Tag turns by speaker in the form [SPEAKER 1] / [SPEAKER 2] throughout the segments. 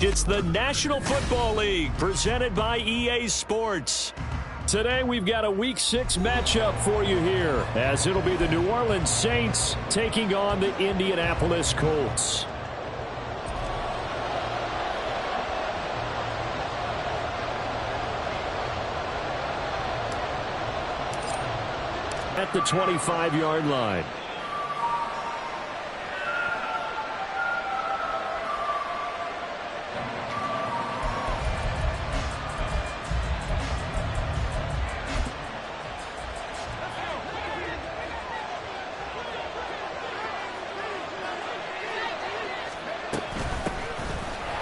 [SPEAKER 1] It's the National Football League presented by EA Sports. Today we've got a Week 6 matchup for you here, as it'll be the New Orleans Saints taking on the Indianapolis Colts. At the 25-yard line.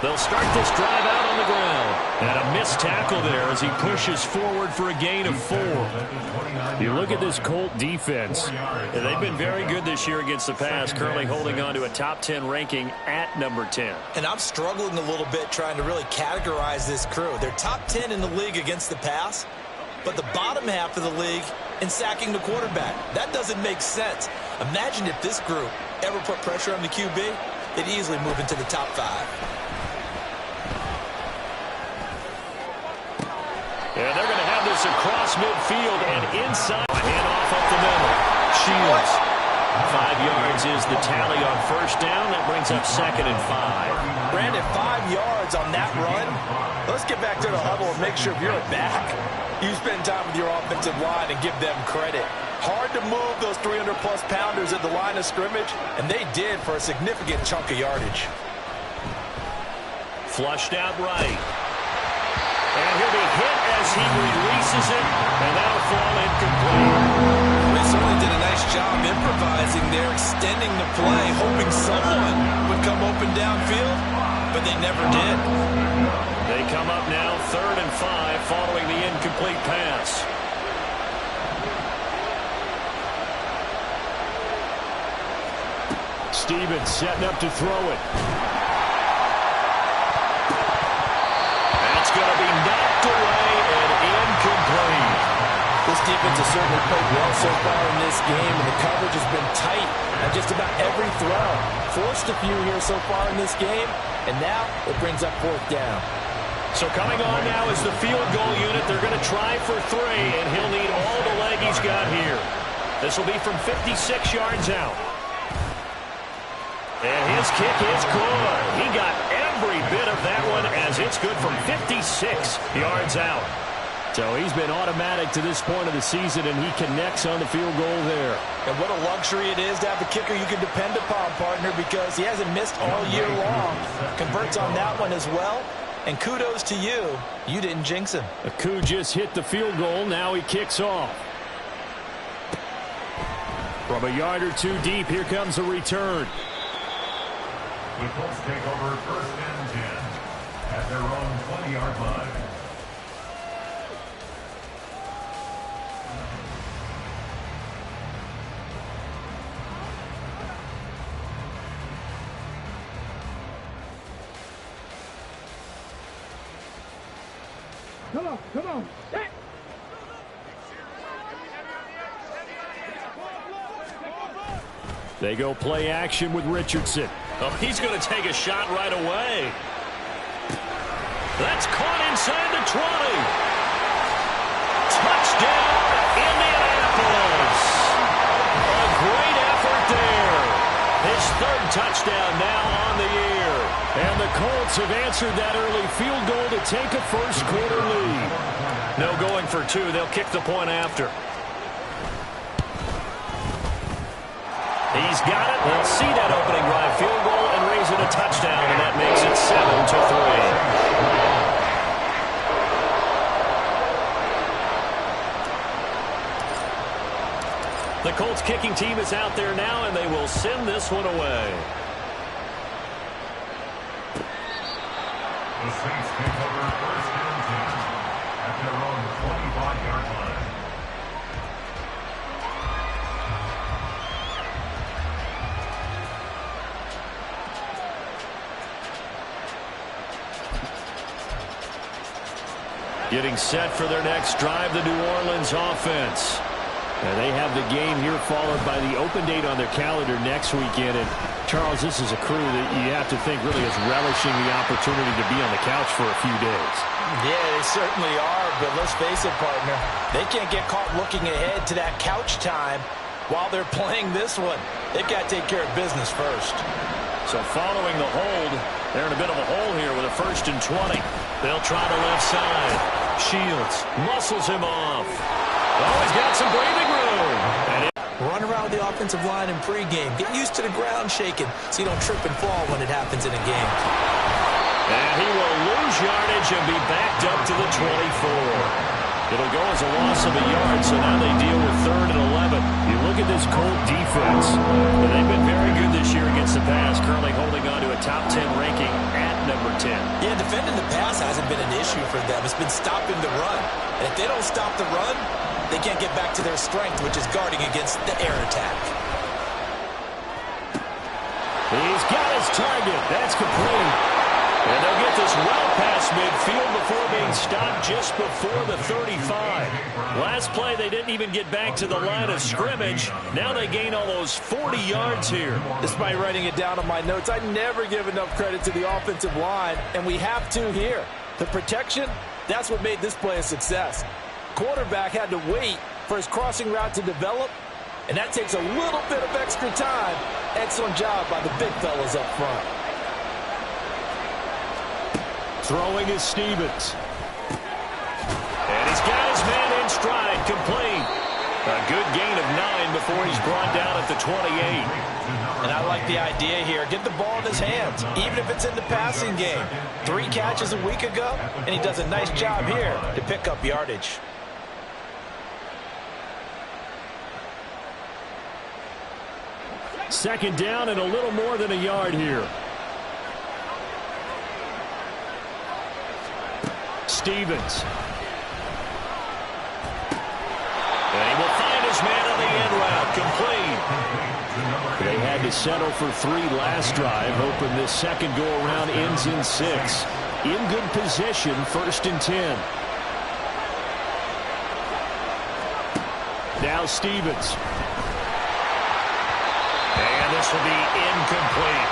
[SPEAKER 1] They'll start this drive out on the ground. And a missed tackle there as he pushes forward for a gain of 4. You look at this Colt defense. And they've been very good this year against the pass, currently holding on to a top 10 ranking at number 10.
[SPEAKER 2] And I'm struggling a little bit trying to really categorize this crew. They're top 10 in the league against the pass, but the bottom half of the league in sacking the quarterback. That doesn't make sense. Imagine if this group ever put pressure on the QB, they'd easily move into the top 5.
[SPEAKER 1] And they're going to have this across midfield and inside. Handoff up the middle. Shields. 5 yards is the tally on first down. That brings up 2nd and 5.
[SPEAKER 2] Brandon, 5 yards on that run. Let's get back to the huddle and make sure if you're a back, you spend time with your offensive line and give them credit. Hard to move those 300-plus pounders at the line of scrimmage, and they did for a significant chunk of yardage.
[SPEAKER 1] Flushed out right. And he'll be hit as he releases it, and that'll fall incomplete.
[SPEAKER 2] They certainly did a nice job improvising there, extending the play, hoping someone would come open downfield, but they never did.
[SPEAKER 1] They come up now 3rd and 5 following the incomplete pass. Stevens setting up to throw it. That's going to be knocked away and incomplete.
[SPEAKER 2] This defense has certainly played well so far in this game, and the coverage has been tight at just about every throw. Forced a few here so far in this game, and now it brings up 4th down.
[SPEAKER 1] So coming on now is the field goal unit. They're going to try for 3, and he'll need all the leg he's got here. This will be from 56 yards out. And his kick is good. He got every bit of that one as it's good from 56 yards out. So he's been automatic to this point of the season, and he connects on the field goal there.
[SPEAKER 2] And what a luxury it is to have a kicker you can depend upon, partner, because he hasn't missed all year long. Converts on that one as well. And kudos to you. You didn't jinx him.
[SPEAKER 1] Aku just hit the field goal. Now he kicks off. From a yard or 2 deep, here comes a return.
[SPEAKER 3] The Colts take over 1st and 10 at their own 20-yard line.
[SPEAKER 4] Come on, set.
[SPEAKER 1] They go play action with Richardson. Oh, he's going to take a shot right away. That's caught inside the 20. Touchdown, Indianapolis. A great effort there. His 3rd touchdown now on the year. And the Colts have answered that early field goal to take a first-quarter lead. No going for 2. They'll kick the point after. He's got it. They'll see that opening drive field goal and raise it a touchdown, and that makes it 7-3. The Colts kicking team is out there now, and they will send this one away.
[SPEAKER 3] The Saints take over 1st and 10 at their own 25-yard line.
[SPEAKER 1] Getting set for their next drive, the New Orleans offense. Now they have the game here followed by the open date on their calendar next weekend. And Charles, this is a crew that you have to think really is relishing the opportunity to be on the couch for a few days.
[SPEAKER 2] Yeah, they certainly are, but let's face it, partner. They can't get caught looking ahead to that couch time while they're playing this one. They've got to take care of business first.
[SPEAKER 1] So following the hold, they're in a bit of a hole here with a 1st and 20. They'll try the left side. Shields muscles him off. Oh, he's got some breathing room. And
[SPEAKER 2] run around with the offensive line in pregame. Get used to the ground shaking so you don't trip and fall when it happens in a game.
[SPEAKER 1] And he will lose yardage and be backed up to the 24. It'll go as a loss of a yard, so now they deal with 3rd and 11. You look at this Colt defense, and they've been very good this year against the pass, currently holding on to a top 10 ranking at number 10.
[SPEAKER 2] Yeah, defending the pass hasn't been an issue for them. It's been stopping the run. And if they don't stop the run, they can't get back to their strength, which is guarding against the air attack.
[SPEAKER 1] He's got his target. That's complete. And they'll get this well past midfield before being stopped just before the 35. Last play, they didn't even get back to the line of scrimmage. Now they gain almost 40 yards here.
[SPEAKER 2] Despite writing it down on my notes, I never give enough credit to the offensive line, and we have to here. The protection, that's what made this play a success. Quarterback had to wait for his crossing route to develop, and that takes a little bit of extra time. Excellent job by the big fellas up front.
[SPEAKER 1] Throwing is Stevens. And he's got his man in stride, complete. A good gain of 9 before he's brought down at the 28.
[SPEAKER 2] And I like the idea here. Get the ball in his hands, even if it's in the passing game. 3 catches a week ago, and he does a nice job here to pick up yardage.
[SPEAKER 1] Second down and a little more than a yard here. Stevens. And he will find his man on the end route, complete. They had to settle for 3 last drive, hoping this second go-around ends in 6. In good position, 1st and 10. Now Stevens. And this will be incomplete.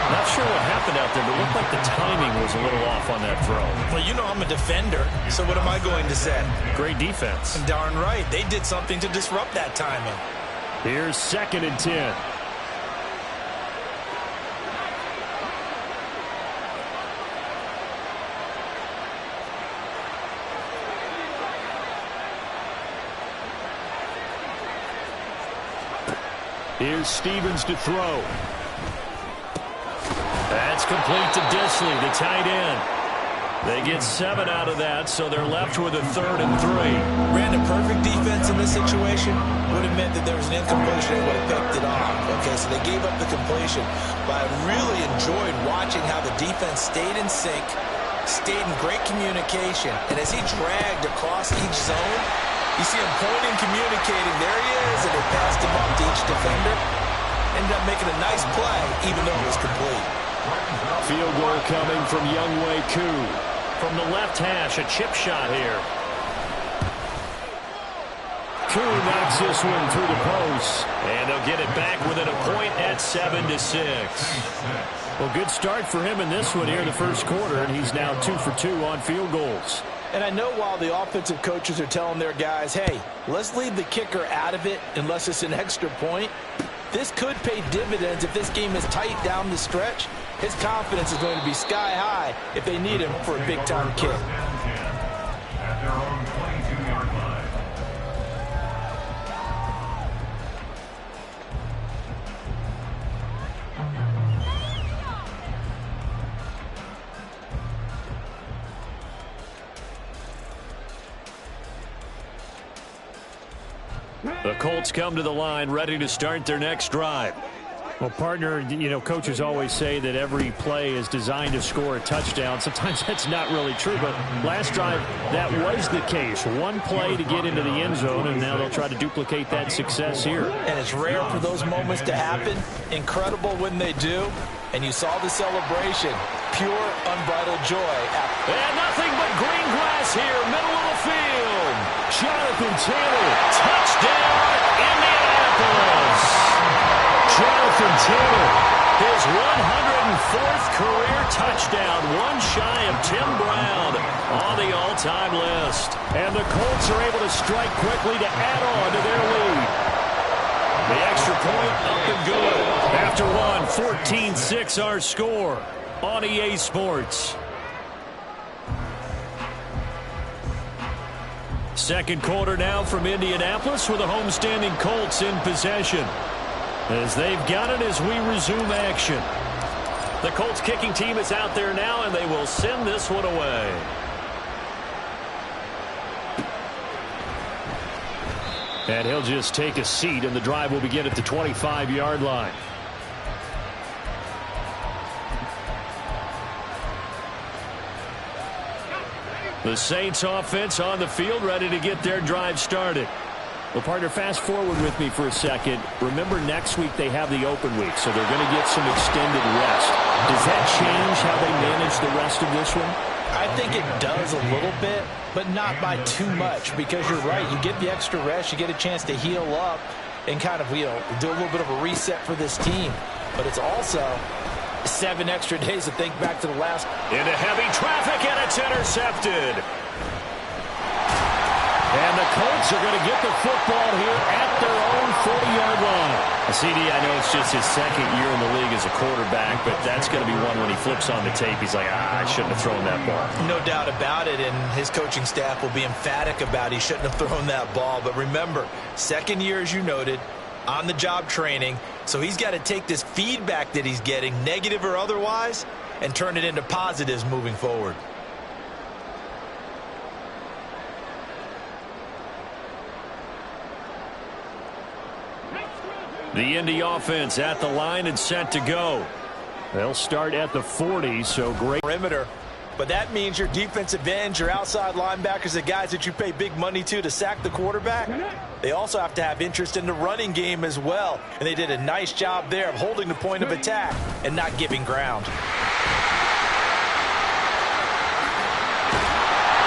[SPEAKER 1] Not sure what happened out there, but it looked like the timing was a little off on that throw.
[SPEAKER 2] Well, you know I'm a defender, so what am I going to say?
[SPEAKER 1] Great defense.
[SPEAKER 2] Darn right. They did something to disrupt that timing.
[SPEAKER 1] Here's 2nd and 10. Here's Stevens to throw. That's complete to Disley, the tight end. They get 7 out of that, so they're left with a 3rd and 3.
[SPEAKER 2] Ran a perfect defense in this situation. Would have meant that there was an incompletion and would have picked it off. Okay, so they gave up the completion. But I really enjoyed watching how the defense stayed in sync, stayed in great communication. And as he dragged across each zone, you see him pointing, communicating. There he is, and they passed him up to each defender. Ended up making a nice play, even though it was complete.
[SPEAKER 1] Field goal coming from Younghoe Koo. From the left hash, a chip shot here. Koo knocks this one through the post. And they'll get it back within a point at 7-6. Well, good start for him in this one here, the first quarter, and he's now 2 for 2 on field goals.
[SPEAKER 2] And I know while the offensive coaches are telling their guys, hey, let's leave the kicker out of it unless it's an extra point, this could pay dividends if this game is tight down the stretch. His confidence is going to be sky high if they need him for a big-time kick.
[SPEAKER 3] At their own 22-yard line.
[SPEAKER 1] The Colts come to the line ready to start their next drive. Well, partner, you know, coaches always say that every play is designed to score a touchdown. Sometimes that's not really true, but last drive, that was the case. One play to get into the end zone, and now they'll try to duplicate that success here.
[SPEAKER 2] And it's rare for those moments to happen. Incredible when they do. And you saw the celebration. pure, unbridled joy.
[SPEAKER 1] And nothing but green grass here, middle of the field. Jonathan Taylor, touchdown, Indianapolis. Jonathan Taylor, his 104th career touchdown, one shy of Tim Brown on the all-time list. And the Colts are able to strike quickly to add on to their lead. The extra point up and good. After one, 14-6 our score on EA Sports. Second quarter now from Indianapolis with the homestanding Colts in possession. As they've got it as we resume action. The Colts kicking team is out there now, and they will send this one away. And he'll just take a seat, and the drive will begin at the 25-yard line. The Saints offense on the field, ready to get their drive started. Well, partner, fast forward with me for a second. Remember, next week they have the open week, so they're going to get some extended rest. Does that change how they manage the rest of this one?
[SPEAKER 2] I think it does a little bit, but not by too much, because you're right. You get the extra rest. You get a chance to heal up and kind of, do a little bit of a reset for this team. But it's also 7 extra days to think back to the last.
[SPEAKER 1] Into heavy traffic, and it's intercepted. And the Colts are going to get the football here at their own 40-yard line. CD, I know it's just his second year in the league as a quarterback, but that's going to be one when he flips on the tape. He's like, I shouldn't have thrown that ball.
[SPEAKER 2] No doubt about it, and his coaching staff will be emphatic about he shouldn't have thrown that ball. But remember, second year, as you noted, on-the-job training, so he's got to take this feedback that he's getting, negative or otherwise, and turn it into positives moving forward.
[SPEAKER 1] The Indy offense at the line and set to go. They'll start at the 40, so great.
[SPEAKER 2] Perimeter, but that means your defensive ends, your outside linebackers, the guys that you pay big money to sack the quarterback, they also have to have interest in the running game as well. And they did a nice job there of holding the point of attack and not giving ground.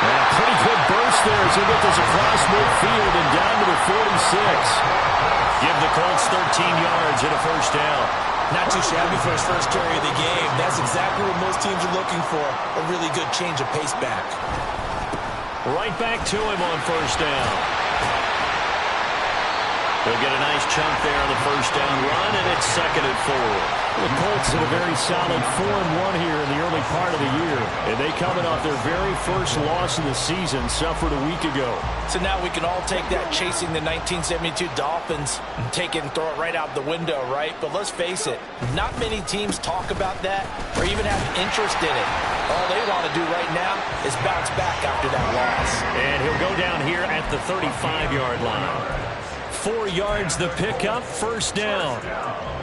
[SPEAKER 1] And a pretty good burst there as he gets us across midfield and down to the 46. Give the Colts 13 yards and a first down.
[SPEAKER 2] Not too shabby for his first carry of the game. That's exactly what most teams are looking for, a really good change of pace back.
[SPEAKER 1] Right back to him on first down. They'll get a nice chunk there on the first down run, and it's 2nd and 4. The Colts had a very solid 4-1 here in the early part of the year, and they coming off their very first loss of the season, suffered a week ago.
[SPEAKER 2] So now we can all take that chasing the 1972 Dolphins and take it and throw it right out the window, right? But let's face it, not many teams talk about that or even have interest in it. All they want to do right now is bounce back after that loss.
[SPEAKER 1] And he'll go down here at the 35-yard line. 4 yards the pickup, first down.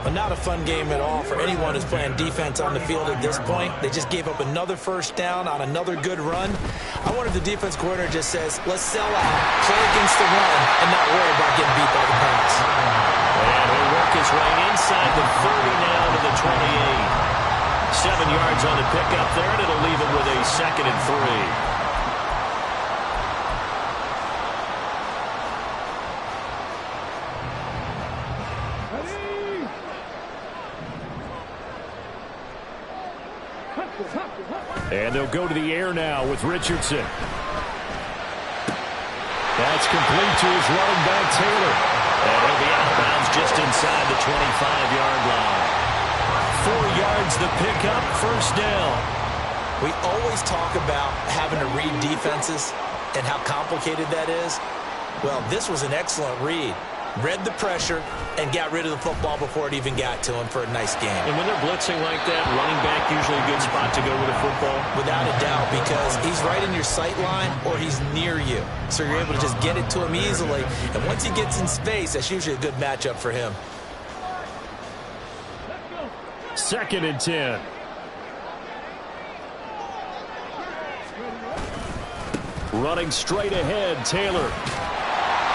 [SPEAKER 2] Well, not a fun game at all for anyone who's playing defense on the field at this point. They just gave up another first down on another good run. I wonder if the defense coordinator just says, let's sell out, play against the run, and not worry about getting beat by the pass.
[SPEAKER 1] And he'll work his way inside the 30 now to the 28. 7 yards on the pickup there, and it'll leave him with a 2nd and 3. And they'll go to the air now with Richardson. That's complete to his running back, Taylor. And he'll be out of bounds just inside the 25-yard line. 4 yards the pickup, first down.
[SPEAKER 2] We always talk about having to read defenses and how complicated that is. Well, this was an excellent read. Read the pressure and got rid of the football before it even got to him for a nice game.
[SPEAKER 1] And when they're blitzing like that, running back usually a good spot to go with a football?
[SPEAKER 2] Without a doubt, because he's right in your sight line or he's near you. So you're able to just get it to him easily. And once he gets in space, that's usually a good matchup for him.
[SPEAKER 1] 2nd and 10. Running straight ahead, Taylor.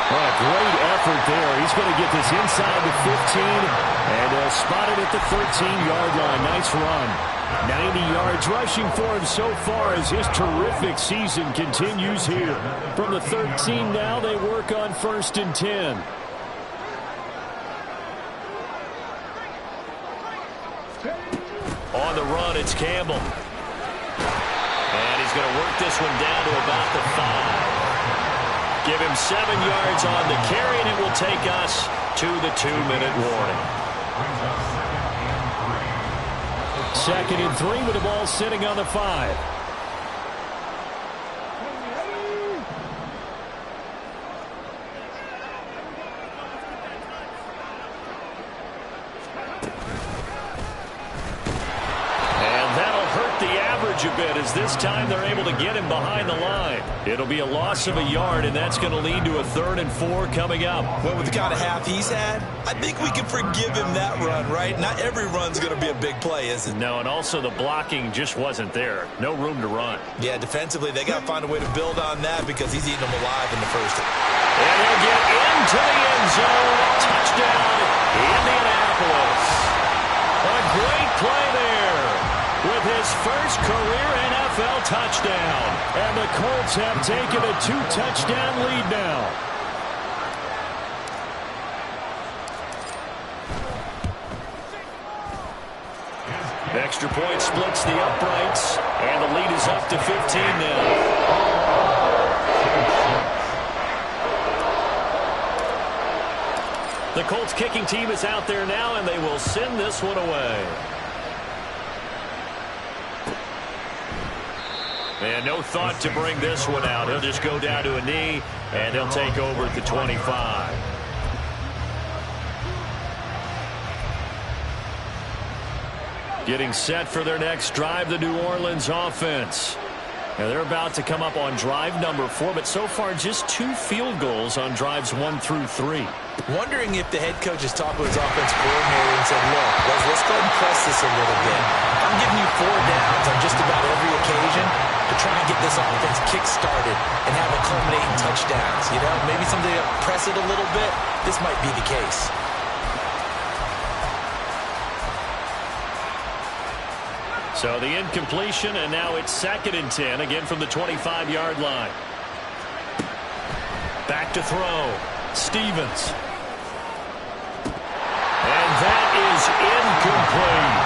[SPEAKER 1] What a great effort there. He's going to get this inside the 15, and he'll spot it at the 13-yard line. Nice run. 90 yards rushing for him so far as his terrific season continues here. From the 13 now, they work on 1st and 10. On the run, it's Campbell. And he's going to work this one down to about the 5. Give him 7 yards on the carry, and it will take us to the 2-minute warning. 2nd and 3 with the ball sitting on the 5. A bit as this time they're able to get him behind the line. It'll be a loss of a yard, and that's going to lead to a 3rd and 4 coming up.
[SPEAKER 2] Well, with the kind of half he's had, I think we can forgive him that run, right? Not every run's going to be a big play, is it?
[SPEAKER 1] No, and also the blocking just wasn't there. No room to run.
[SPEAKER 2] Yeah, defensively, they got to find a way to build on that because he's eating them alive in the first.
[SPEAKER 1] And he'll get into the end zone. Touchdown, Indianapolis. A great play there with his first career NFL touchdown. And the Colts have taken a 2-touchdown lead now. Extra point splits the uprights, and the lead is up to 15 now. The Colts kicking team is out there now, and they will send this one away. And no thought to bring this one out. He'll just go down to a knee, and he'll take over at the 25. Getting set for their next drive, the New Orleans offense. Now they're about to come up on drive number 4, but so far just 2 field goals on drives 1 through 3.
[SPEAKER 2] Wondering if the head coach has talked with his offense coordinator and said, look, let's go ahead and press this a little bit. I'm giving you 4 downs on just about every occasion to try and get this offense kick-started and have it culminate in touchdowns. You know, maybe something to press it a little bit. This might be the case.
[SPEAKER 1] So the incompletion, and now it's 2nd and 10, again from the 25-yard line. Back to throw. Stevens. And that is incomplete.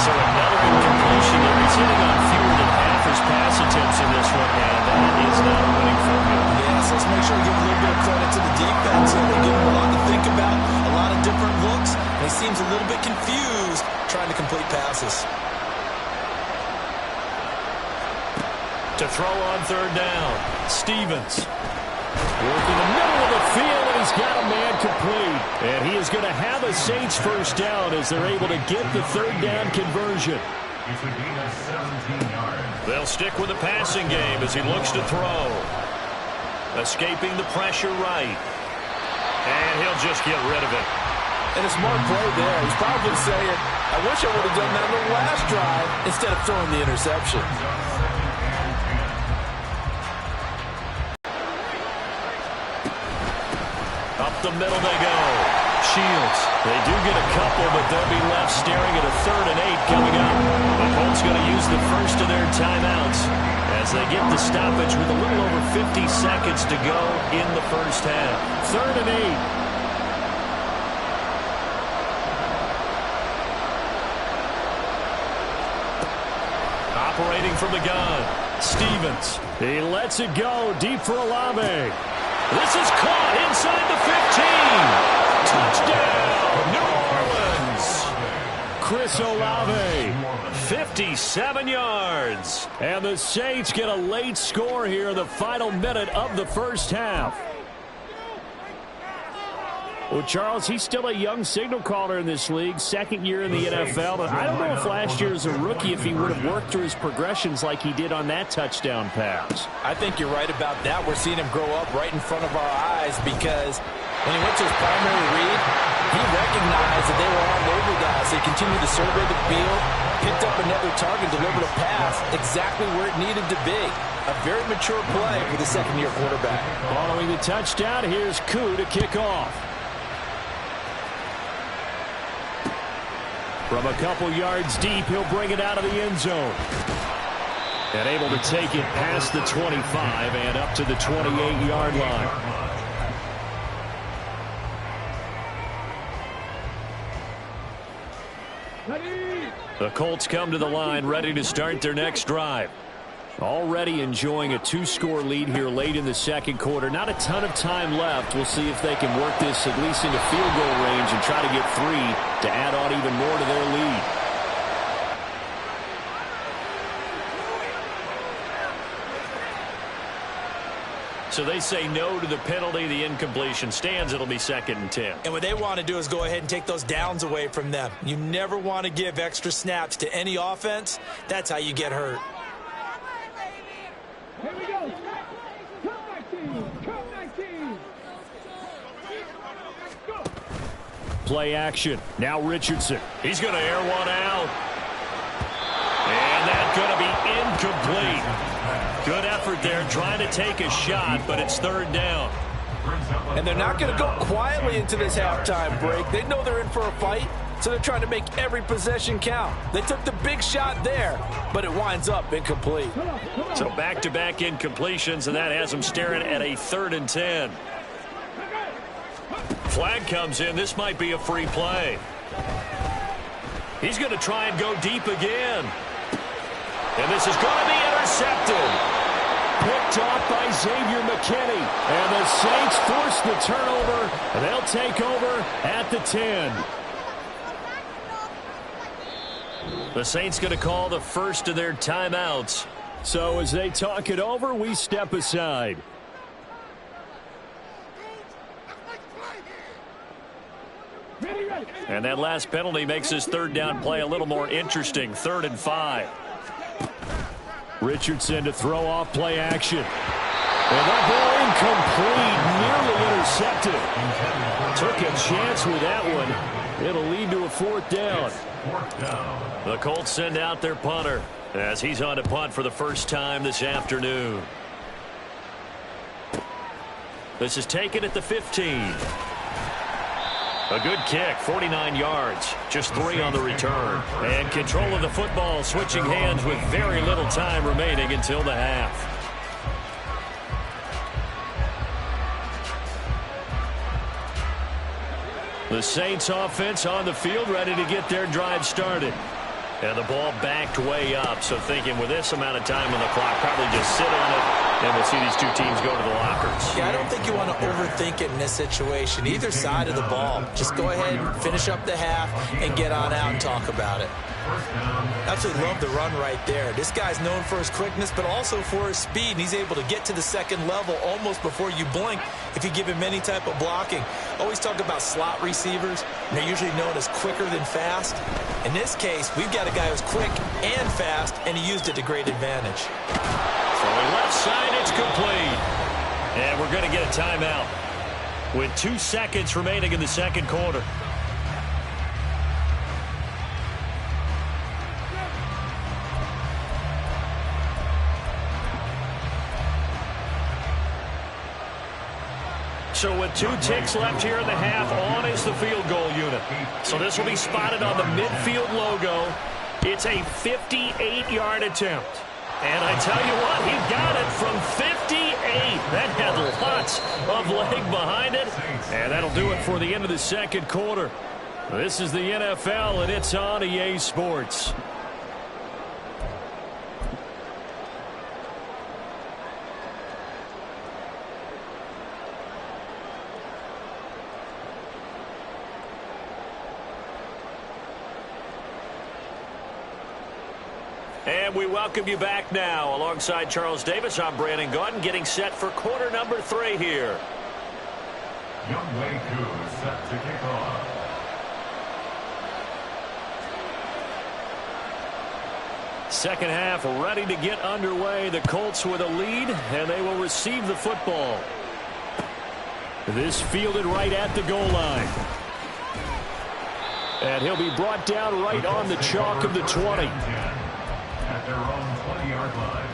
[SPEAKER 1] So another incompletion. He's hitting on fewer than half his pass attempts in this one, and that is not a winning formula.
[SPEAKER 2] Yes, let's make sure we give a little bit of credit to the defense. They give him a lot to think about, a lot of different looks, and he seems a little bit confused trying to complete passes.
[SPEAKER 1] To throw on 3rd down. Stevens. Working the middle of the field, and he's got a man complete. And he is going to have a Saints first down as they're able to get the 3rd down conversion. They'll stick with the passing game as he looks to throw. Escaping the pressure right. And he'll just get rid of it.
[SPEAKER 4] And a smart play there. He's probably saying, I wish I would have done that on the last drive instead of throwing the interception.
[SPEAKER 1] Up the middle they go. Shields. They do get a couple, but they'll be left staring at a 3rd and 8 coming up. The Colts going to use the first of their timeouts as they get the stoppage with a little over 50 seconds to go in the first half. 3rd and 8. Operating from the gun. Stevens. He lets it go deep for Olave. This is caught inside the 15. Touchdown, New Orleans. Chris Olave, 57 yards. And the Saints get a late score here in the final minute of the first half. Well, Charles, he's still a young signal caller in this league, 2nd year in the NFL. But I don't know if last year as a rookie, if he would have worked through his progressions like he did on that touchdown pass.
[SPEAKER 4] I think you're right about that. We're seeing him grow up right in front of our eyes because when he went to his primary read, he recognized that they were all over guys. They continued to survey the field, picked up another target, delivered a pass exactly where it needed to be. A very mature play for the second-year quarterback.
[SPEAKER 1] Following the touchdown, here's Koo to kick off. From a couple yards deep, he'll bring it out of the end zone. And able to take it past the 25 and up to the 28-yard line. The Colts come to the line, ready to start their next drive. Already enjoying a 2-score lead here late in the second quarter. Not a ton of time left. We'll see if they can work this at least into field goal range and try to get 3 to add on even more to their lead. So they say no to the penalty. The incompletion stands. It'll be 2nd and 10.
[SPEAKER 2] And what they want to do is go ahead and take those downs away from them. You never want to give extra snaps to any offense. That's how you get hurt.
[SPEAKER 5] Here we go. Come back team. Come back team. Go.
[SPEAKER 1] Play action. Now Richardson. He's going to air one out. And that's going to be incomplete. Good effort there trying to take a shot, but it's 3rd down.
[SPEAKER 4] And they're not going to go quietly into this halftime break. They know they're in for a fight, so they're trying to make every possession count. They took the big shot there, but it winds up incomplete.
[SPEAKER 1] So back-to-back incompletions, and that has them staring at a 3rd and 10. Flag comes in. This might be a free play. He's going to try and go deep again. And this is going to be intercepted. Picked off by Xavier McKinney. And the Saints force the turnover. And they'll take over at the 10. The Saints going to call the first of their timeouts. So as they talk it over, we step aside. And that last penalty makes this 3rd down play a little more interesting. 3rd and 5. Richardson to throw off play action. And that ball incomplete, nearly intercepted. Took a chance with that one. It'll lead to a 4th down. The Colts send out their punter as he's on to punt for the first time this afternoon. This is taken at the 15. A good kick, 49 yards, just 3 on the return. And control of the football, switching hands with very little time remaining until the half. The Saints offense on the field, ready to get their drive started. And the ball backed way up, so thinking with this amount of time on the clock, probably just sit on it, and we'll see these two teams go to the lockers.
[SPEAKER 2] Yeah, I don't think you want to overthink it in this situation. Either side of the ball. Just go ahead and finish up the half and get on out and talk about it. Absolutely love the run right there. This guy's known for his quickness, but also for his speed. And he's able to get to the second level almost before you blink if you give him any type of blocking. Always talk about slot receivers. And they're usually known as quicker than fast. In this case, we've got a guy who's quick and fast, and he used it to great advantage.
[SPEAKER 1] Throwing left side, it's complete. And we're going to get a timeout with 2 seconds remaining in the second quarter. So with 2 ticks left here in the half, on is the field goal unit. So this will be spotted on the midfield logo. It's a 58-yard attempt. And I tell you what, he got it from 58. That had lots of leg behind it. And that'll do it for the end of the second quarter. This is the NFL, and it's on EA Sports. And we welcome you back now. Alongside Charles Davis, I'm Brandon Gaudin, getting set for quarter number 3 here.
[SPEAKER 3] Youngway Koo set to kick off.
[SPEAKER 1] Second half ready to get underway. The Colts with a lead, and they will receive the football. This fielded right at the goal line. And he'll be brought down right on the chalk of the 20.
[SPEAKER 3] At their own 20-yard line.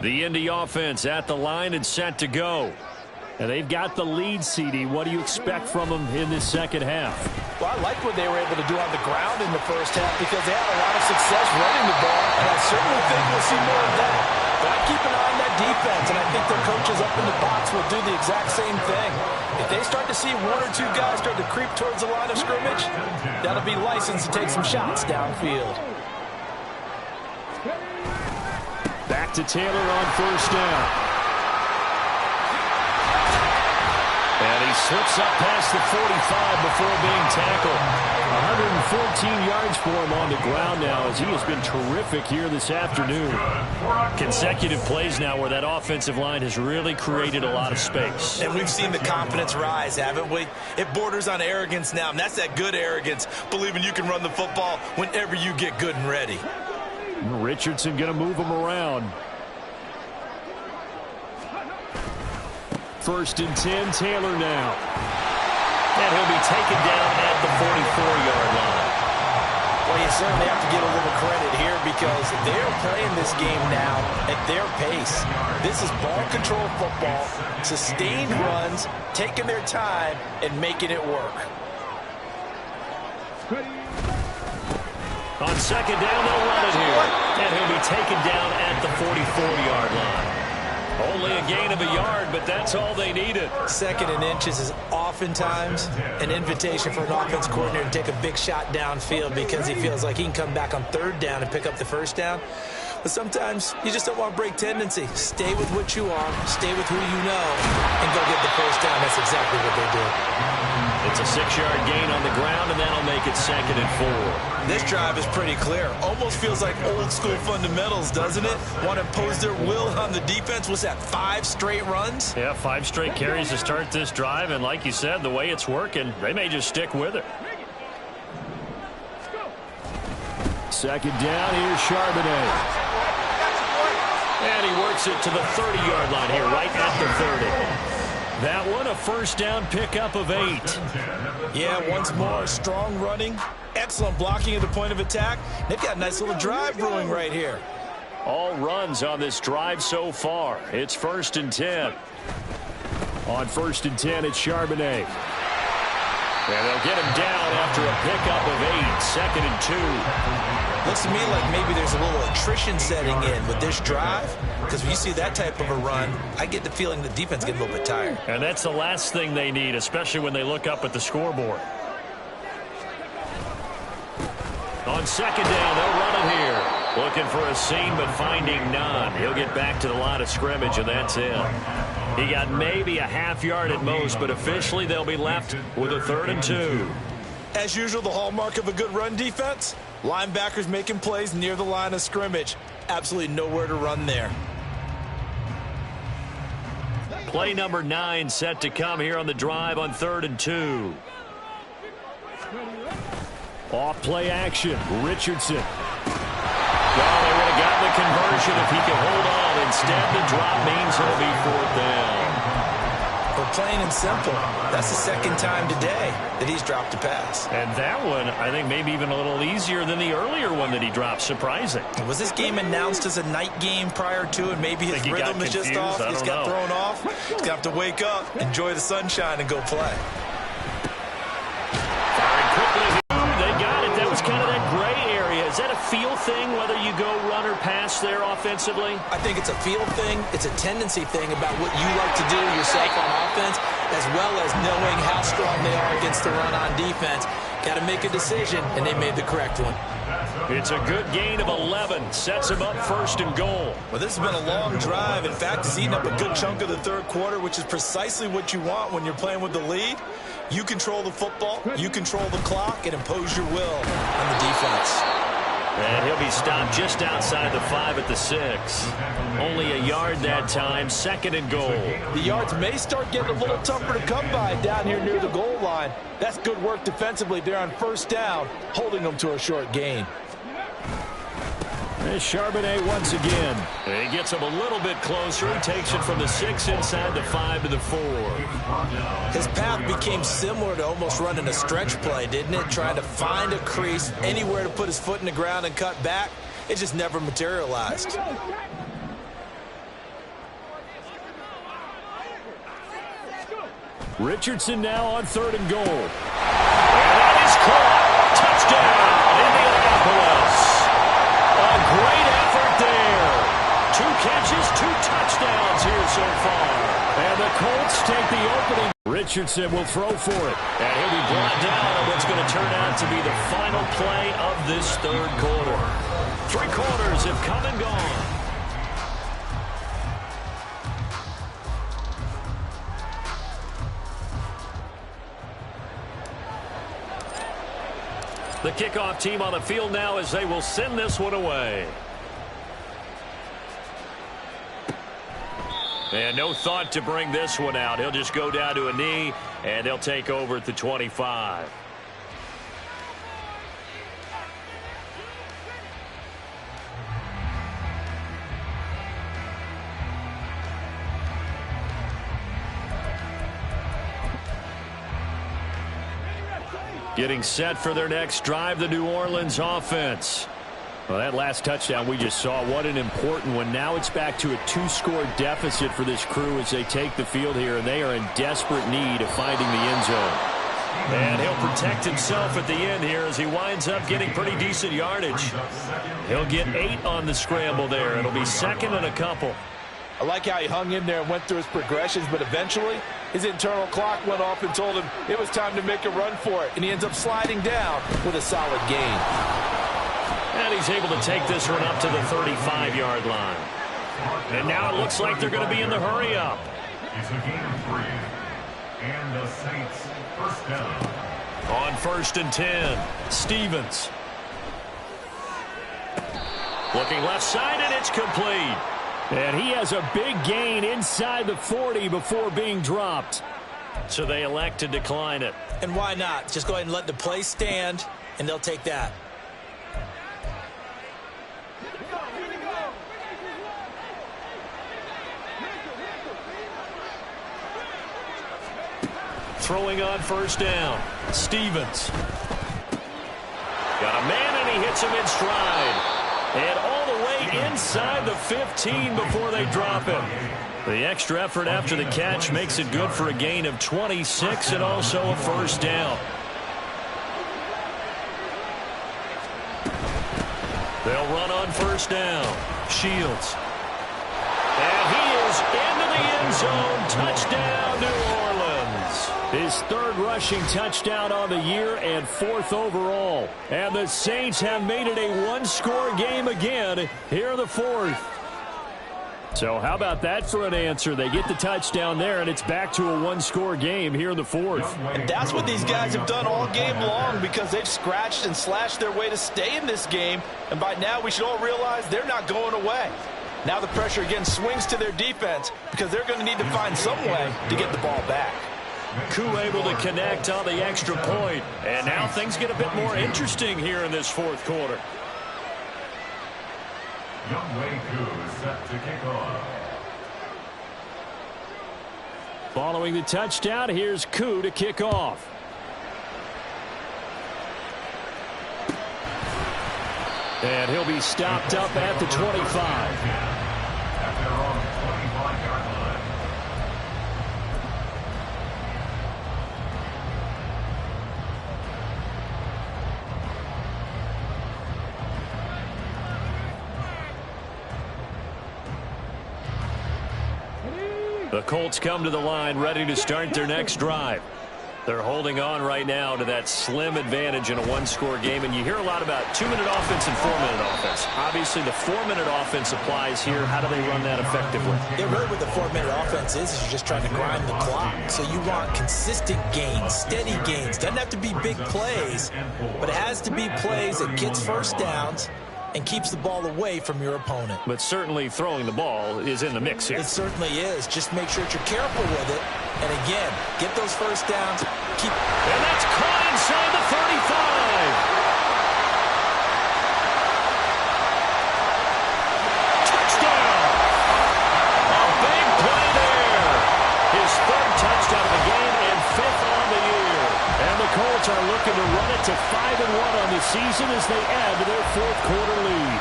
[SPEAKER 1] The Indy offense at the line and set to go. And they've got the lead, CD. What do you expect from them in this second half?
[SPEAKER 4] Well, I like what they were able to do on the ground in the first half because they had a lot of success running the ball, and I certainly think we'll see more of that. But I keep an eye on that defense, and I think their coaches up in the box will do the exact same thing. If they start to see one or two guys start to creep towards the line of scrimmage, that'll be licensed to take some shots downfield.
[SPEAKER 1] Back to Taylor on first down. And he slips up past the 45 before being tackled. 114 yards for him on the ground now as he has been terrific here this afternoon. Consecutive plays now where that offensive line has really created a lot of space.
[SPEAKER 2] And we've seen the confidence rise, haven't we? It borders on arrogance now, and that's that good arrogance, believing you can run the football whenever you get good and ready.
[SPEAKER 1] Richardson going to move him around. First and 10, Taylor now. And he'll be taken down at the 44-yard line.
[SPEAKER 4] Well, you certainly have to give a little credit here because they're playing this game now at their pace. This is ball control football, sustained runs, taking their time, and making it work.
[SPEAKER 1] On second down, they'll run it here. And he'll be taken down at the 44-yard line. Only a gain of a yard, but that's all they needed.
[SPEAKER 2] Second and inches is oftentimes an invitation for an offense coordinator to take a big shot downfield because he feels like he can come back on third down and pick up the first down. But sometimes you just don't want to break tendency. Stay with what you are, stay with who you know, and go get the first down. That's exactly what they did.
[SPEAKER 1] It's a 6-yard gain on the ground, and that'll make it second and 4.
[SPEAKER 2] This drive is pretty clear. Almost feels like old-school fundamentals, doesn't it? Want to impose their will on the defense. What's that, 5 straight runs?
[SPEAKER 1] Yeah, 5 straight carries to start this drive, and like you said, the way it's working, they may just stick with it. Second down, here's Charbonnet. And he works it to the 30-yard line here, right at the 30. That one, a first down pickup of 8.
[SPEAKER 2] Yeah, once more, strong running, excellent blocking at the point of attack. They've got a nice little drive brewing right here.
[SPEAKER 1] All runs on this drive so far. It's first and 10. On first and 10, it's Charbonnet. And they'll get him down after a pickup of 8, second and 2.
[SPEAKER 2] Looks to me like maybe there's a little attrition setting in with this drive, because when you see that type of a run, I get the feeling the defense gets a little bit tired.
[SPEAKER 1] And that's the last thing they need, especially when they look up at the scoreboard. On second down, they'll run it here. Looking for a seam, but finding none. He'll get back to the line of scrimmage, and that's it. He got maybe a half yard at most, but officially they'll be left with a 3rd and 2.
[SPEAKER 2] As usual, the hallmark of a good run defense, linebackers making plays near the line of scrimmage. Absolutely nowhere to run there.
[SPEAKER 1] Play number 9 set to come here on the drive on 3rd and 2. Off play action, Richardson. Well, they would have gotten the conversion if he could hold on. Instead, the drop means he'll be 4th down.
[SPEAKER 2] But plain and simple, that's the second time today that he's dropped a pass.
[SPEAKER 1] And that one, I think, maybe even a little easier than the earlier one that he dropped. Surprising.
[SPEAKER 2] Was this game announced as a night game prior to, and maybe his rhythm is just off? He's got thrown off. He's got to wake up, enjoy the sunshine, and go play.
[SPEAKER 1] Firing quickly. They got it. That was kind of that gray area. Is that a feel thing, whether you go run or pass there offensively?
[SPEAKER 2] I think it's a feel thing. It's a tendency thing about what you like to do yourself on offense, as well as knowing how strong they are against the run on defense. Got to make a decision, and they made the correct one.
[SPEAKER 1] It's a good gain of 11. Sets him up 1st and goal.
[SPEAKER 2] Well, this has been a long drive. In fact, it's eaten up a good chunk of the 3rd quarter, which is precisely what you want when you're playing with the lead. You control the football, you control the clock, and impose your will on the defense.
[SPEAKER 1] And he'll be stopped just outside the 5 at the 6. Only a yard that time, 2nd and goal.
[SPEAKER 4] The yards may start getting a little tougher to come by down here near the goal line. That's good work defensively there on first down, holding them to a short gain.
[SPEAKER 1] There's Charbonnet once again. And he gets him a little bit closer. He takes it from the 6 inside the 5 to the 4.
[SPEAKER 2] His path became similar to almost running a stretch play, didn't it? Trying to find a crease, anywhere to put his foot in the ground and cut back. It just never materialized.
[SPEAKER 1] Richardson now on 3rd and goal. And that is caught. Touchdown, Indianapolis. A great effort there. 2 catches, 2 touchdowns here so far. And the Colts take the opening. Richardson will throw for it. And he'll be brought down on what's going to turn out to be the final play of this 3rd quarter. 3 quarters have come and gone. The kickoff team on the field now as they will send this one away. And no thought to bring this one out. He'll just go down to a knee, and they'll take over at the 25. Getting set for their next drive, the New Orleans offense. Well, that last touchdown we just saw, what an important one. Now it's back to a 2-score deficit for this crew as they take the field here, and they are in desperate need of finding the end zone. And he'll protect himself at the end here as he winds up getting pretty decent yardage. He'll get 8 on the scramble there. It'll be 2nd and a couple.
[SPEAKER 4] I like how he hung in there and went through his progressions, but eventually his internal clock went off and told him it was time to make a run for it, and he ends up sliding down with a solid gain.
[SPEAKER 1] And he's able to take this one up to the 35-yard line. And now it looks like they're going to be in the hurry-up.
[SPEAKER 3] It's a gain of 3. And the Saints first down.
[SPEAKER 1] On 1st and 10, Stevens. Looking left side, and it's complete. And he has a big gain inside the 40 before being dropped. So they elect to decline it.
[SPEAKER 2] And why not? Just go ahead and let the play stand, and they'll take that.
[SPEAKER 1] Throwing on 1st down, Stevens. Got a man, and he hits him in stride. And all the way inside the 15 before they drop him. The extra effort after the catch makes it good for a gain of 26 and also a 1st down. They'll run on 1st down. Shields. And he is into the end zone. Touchdown, New Orleans. His 3rd rushing touchdown on the year and 4th overall. And the Saints have made it a 1-score game again here in the 4th. So how about that for an answer? They get the touchdown there, and it's back to a 1-score game here in the 4th.
[SPEAKER 4] And that's what these guys have done all game long because they've scratched and slashed their way to stay in this game. And by now we should all realize they're not going away. Now the pressure again swings to their defense because they're going to need to find some way to get the ball back.
[SPEAKER 1] Koo able to connect on the extra point. And now things get a bit more interesting here in this 4th quarter.
[SPEAKER 3] Youngway Koo is set to kick off.
[SPEAKER 1] Following the touchdown, here's Koo to kick off. And he'll be stopped up at the 25.
[SPEAKER 3] At their own 25-yard line.
[SPEAKER 1] The Colts come to the line ready to start their next drive. They're holding on right now to that slim advantage in a 1-score game. And you hear a lot about 2-minute offense and 4-minute offense. Obviously, the 4-minute offense applies here. How do they run that effectively?
[SPEAKER 2] Yeah, really what the 4-minute offense is you're just trying to grind the clock. So you want consistent gains, steady gains. Doesn't have to be big plays, but it has to be plays that gets 1st downs and keeps the ball away from your opponent.
[SPEAKER 1] But certainly throwing the ball is in the mix here.
[SPEAKER 2] It certainly is. Just make sure that you're careful with it. And again, get those 1st downs.
[SPEAKER 1] And that's caught inside the 35. Touchdown. A big play there. His 3rd touchdown of the game and 5th on the year. And the Colts are looking to run it to 5-1 on the season as they add to their 4th quarter lead.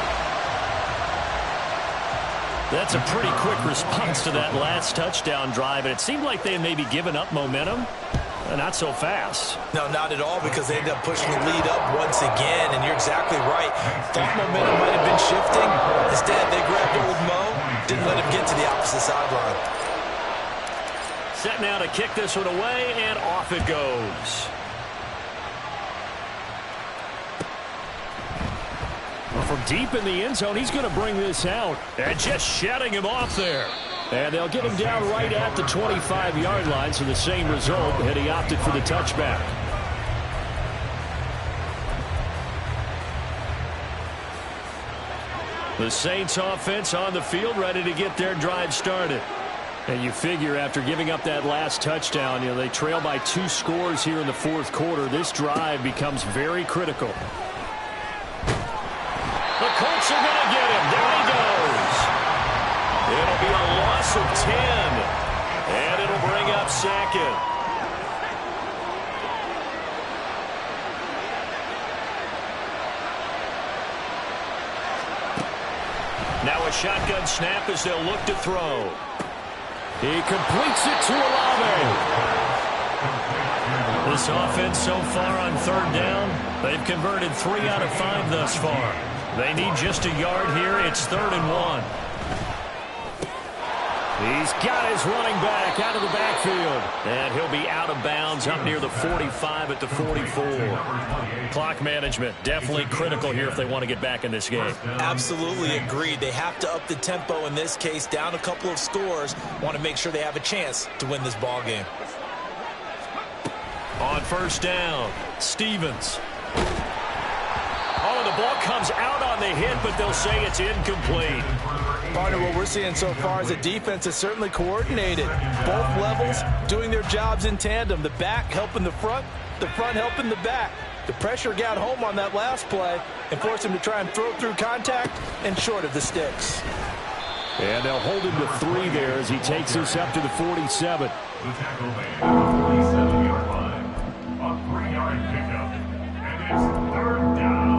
[SPEAKER 1] That's a pretty quick response to that last touchdown drive, and it seemed like they had maybe given up momentum. Not so fast.
[SPEAKER 2] No, not at all, because they ended up pushing the lead up once again, and you're exactly right. Thought momentum might have been shifting. Instead, they grabbed old Mo, didn't let him get to the opposite sideline.
[SPEAKER 1] Set now to kick this one away, and off it goes. From deep in the end zone, he's going to bring this out. And just shutting him off there. And they'll get him down right at the 25-yard line, so the same result, and he opted for the touchback. The Saints offense on the field, ready to get their drive started. And you figure after giving up that last touchdown, they trail by 2 scores here in the fourth quarter. This drive becomes very critical. The Colts are going to get him. There he goes. It'll be a loss of 10. And it'll bring up second. Now a shotgun snap as they'll look to throw. He completes it to Olave. This offense so far on third down, they've converted 3 out of 5 thus far. They need just a yard here. It's 3rd and 1. He's got his running back out of the backfield. And he'll be out of bounds up near the 45 at the 44. Clock management definitely critical here if they want to get back in this game.
[SPEAKER 2] Absolutely agreed. They have to up the tempo in this case, down a couple of scores. Want to make sure they have a chance to win this ball game.
[SPEAKER 1] On first down, Stevens. Oh, the ball comes out on the hit, but they'll say it's incomplete.
[SPEAKER 4] Partner, what we're seeing so far is the defense is certainly coordinated. Both levels doing their jobs in tandem. The back helping the front helping the back. The pressure got home on that last play and forced him to try and throw through contact and short of the sticks.
[SPEAKER 1] And they'll hold him to 3 there as he takes this up to the 47.
[SPEAKER 3] The tackle made at the 47-yard line. A 3-yard pickup. And it's 3rd down.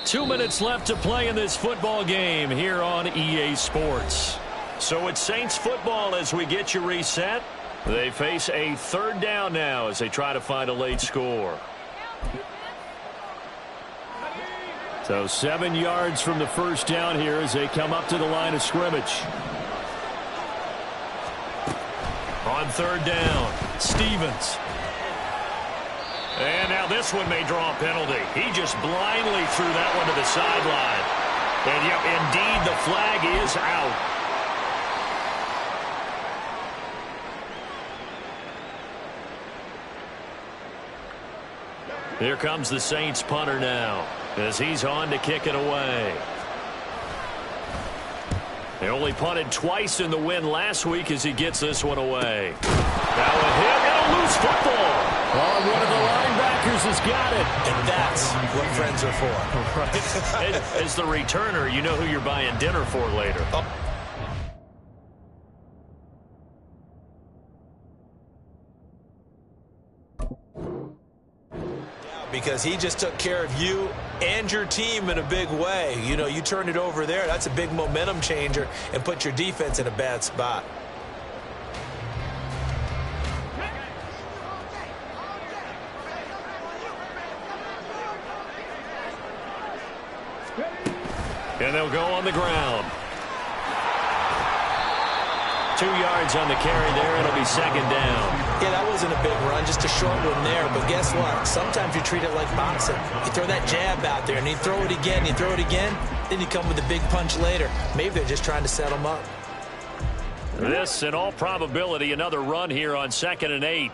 [SPEAKER 1] Two minutes left to play in this football game here on EA Sports. So it's Saints football as we get you reset. They face a 3rd down now as they try to find a late score. So 7 yards from the first down here as they come up to the line of scrimmage. On 3rd down, Stevens. And now this one may draw a penalty. He just blindly threw that one to the sideline. And yep, indeed, the flag is out. Here comes the Saints punter now as he's on to kick it away. They only punted twice in the win last week as he gets this one away. Now a hit and a loose football. Oh, one of the linebackers has got it.
[SPEAKER 2] And that's what friends are for.
[SPEAKER 1] Right. As the returner, you know who you're buying dinner for later.
[SPEAKER 2] Oh. Because he just took care of you and your team in a big way. You know, you turned it over there. That's a big momentum changer and put your defense in a bad spot.
[SPEAKER 1] And they'll go on the ground. 2 yards on the carry there. It'll be 2nd down.
[SPEAKER 2] Yeah, that wasn't a big run, just a short one there. But guess what? Sometimes you treat it like boxing. You throw that jab out there, and you throw it again, you throw it again, then you come with a big punch later. Maybe they're just trying to set them up.
[SPEAKER 1] This, in all probability, another run here on 2nd and 8.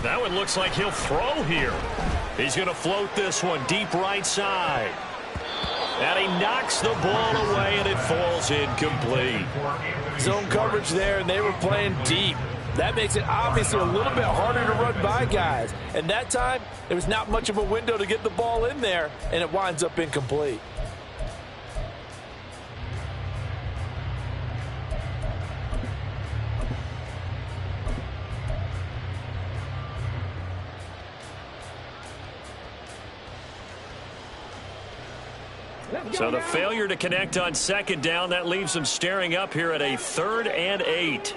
[SPEAKER 1] That one looks like he'll throw here. He's going to float this one deep right side. And he knocks the ball away, and it falls incomplete.
[SPEAKER 4] Zone coverage there, and they were playing deep. That makes it obviously a little bit harder to run by guys. And that time, there was not much of a window to get the ball in there, and it winds up incomplete.
[SPEAKER 1] So the failure to connect on second down, that leaves them staring up here at a 3rd and 8.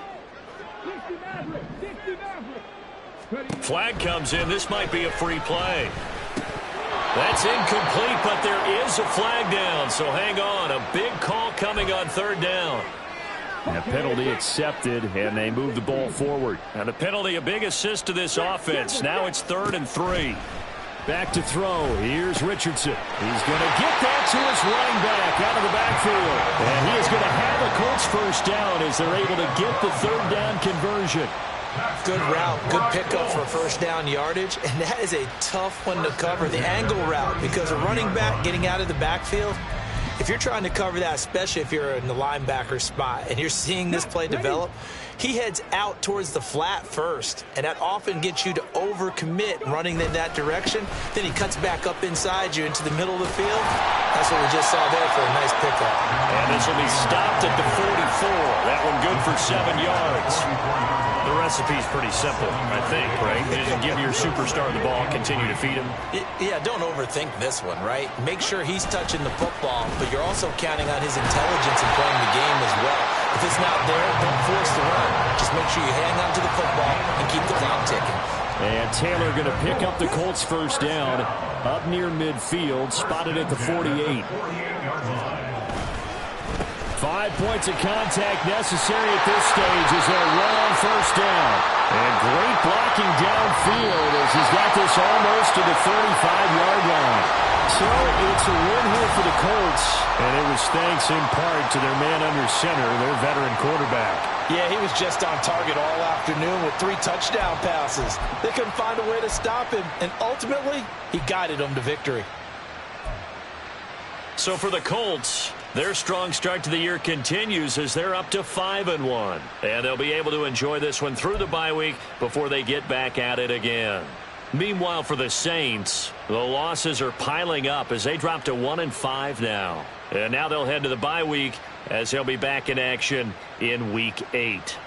[SPEAKER 1] Flag comes in. This might be a free play. That's incomplete, but there is a flag down, so hang on. A big call coming on 3rd down.
[SPEAKER 6] And a penalty accepted, and they move the ball forward.
[SPEAKER 1] And a penalty, a big assist to this offense. Now it's 3rd and 3.
[SPEAKER 6] Back to throw. Here's Richardson. He's going to get that to his running back out of the backfield. And he is going to have a Colts first down as they're able to get the 3rd down conversion.
[SPEAKER 2] Good route, good pickup for first down yardage, and that is a tough one to cover, the angle route, because a running back getting out of the backfield, if you're trying to cover that, especially if you're in the linebacker spot and you're seeing this play develop, he heads out towards the flat first, and that often gets you to overcommit running in that direction. Then he cuts back up inside you into the middle of the field. That's what we just saw there for a nice pickup.
[SPEAKER 1] And this will be stopped at the 44. That one good for 7 yards. The recipe's pretty simple, I think, right? Just give your superstar the ball, continue to feed him.
[SPEAKER 2] Yeah, don't overthink this one, right? Make sure he's touching the football, but you're also counting on his intelligence in playing the game as well. If it's not there, don't force the run. Just make sure you hang on to the football and keep the clock ticking.
[SPEAKER 6] And Taylor going to pick up the Colts first down up near midfield, spotted at the 48. 5 points of contact necessary at this stage as they'll run on first down. And great blocking downfield as he's got this almost to the 35-yard line. So it's a win here for the Colts.
[SPEAKER 1] And it was thanks in part to their man under center, their veteran quarterback.
[SPEAKER 4] Yeah, he was just on target all afternoon with 3 touchdown passes. They couldn't find a way to stop him, and ultimately, he guided them to victory.
[SPEAKER 1] So for the Colts, their strong start to the year continues as they're up to 5-1. And they'll be able to enjoy this one through the bye week before they get back at it again. Meanwhile, for the Saints, the losses are piling up as they drop to 1-5 now. And now they'll head to the bye week as they'll be back in action in Week 8.